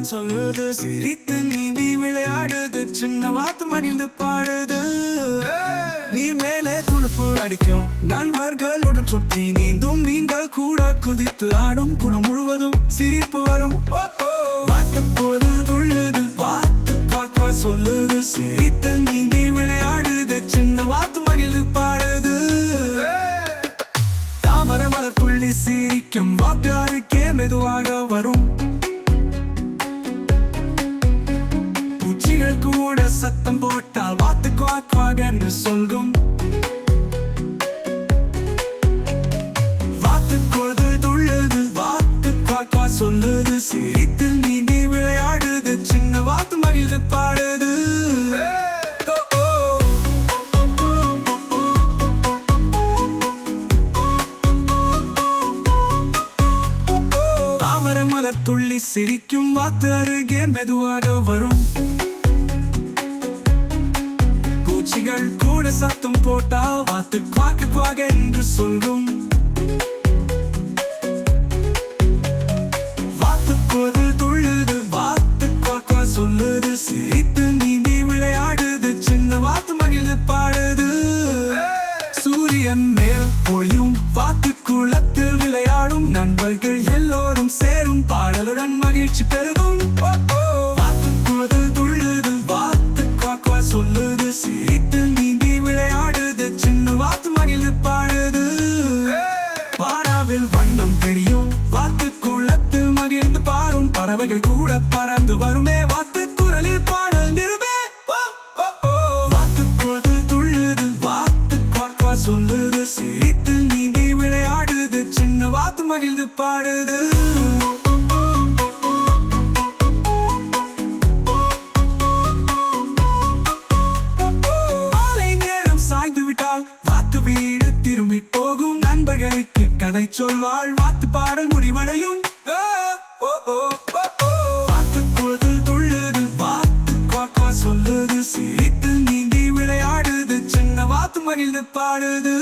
சொல்லுது, சிரித்து நீந்தி விளையாடுது, சின்ன வாத்து மகிழ்ந்து பாடுது. நீர் மேலே துடுப்பு அடிக்கும் நண்பர்களுடன் சுற்றி நீந்தும் நீங்கள் கூட குதித்து ஆடும் குணம் முழுவதும் சிரிப்பு வரும். வாத்து போது துள்ளுது, வாத்து காக்கா சொல்லுது, சிரித்து நீந்தி விளையாடுது, சின்ன வாத்து மகிழ்ந்து பாடுது. தாமரை மலர் புள்ளி சிரிக்கும் வாக்கு அருகே மெதுவாக வரும். பூச்சிகள் கூட சத்தம் போட்டால் வாத்து குவாக் குவாக் என்று சொல்லும். வாத்து பொழுது துள்ளுது, வாத்து குவாக் குவாக் சொல்லுது, சிரித்து நீந்தி விளையாடுது, சின்ன வாத்து மகிழ்ந்து பாடுது. தாமரை மலர் துள்ளி சிரிக்கும் வாத்து அருகே மெதுவாக வரும். பூச்சிகள் கூட சத்தம் போட்டால் வாத்து குவாக் குவாக் என்று சொல்லும். வாத்து போது துள்ளுது, வாத்து குவாக் குவாக் சொல்லுது, சிரித்து நீந்தி விளையாடுது, சின்ன வாத்து மகிழ்ந்து பாடுது. சூரியன் மேல் பொழியும் வாத்து குளத்தில் விளையாடும் நண்பர்கள் எல்லோரும் சேரும் பாடலுடன் மகிழ்ச்சி பெருகும். வாத்து போது துள்ளுது, வாத்து குவாக் குவாக் சொல்லுது, சிரித்து நீந்தி விளையாடுது, சின்ன வாத்து மகிழ்ந்து பாடுது. பாராவில் வண்ணம் தெரியும் வாத்து குளத்தில் மகிழ்ந்து பாடும் பறவைகள் கூட பறந்து வருமே வாத்து குரலில் பாடல் நிறுவே. வாத்து போது துள்ளுது, வாத்து குவாக் குவாக் சொல்லுது, சிரித்து நீந்தி விளையாடுது, சின்ன வாத்து மகிழ்ந்து பாடுது. மாலை நேரம் சாய்ந்து விட்டால் வாத்து வீடு திரும்பி போகும். நண்பர்களுக்கு கதை சொல்வாள், வாத்து பாடல் முடிவடையும். வாத்து பொழுது துள்ளுது, வாத்து குவாக் குவாக் சொல்லுது, சிரித்து நீந்தி விளையாடுது, சின்ன வாத்து மகிழ்ந்து பாடுது.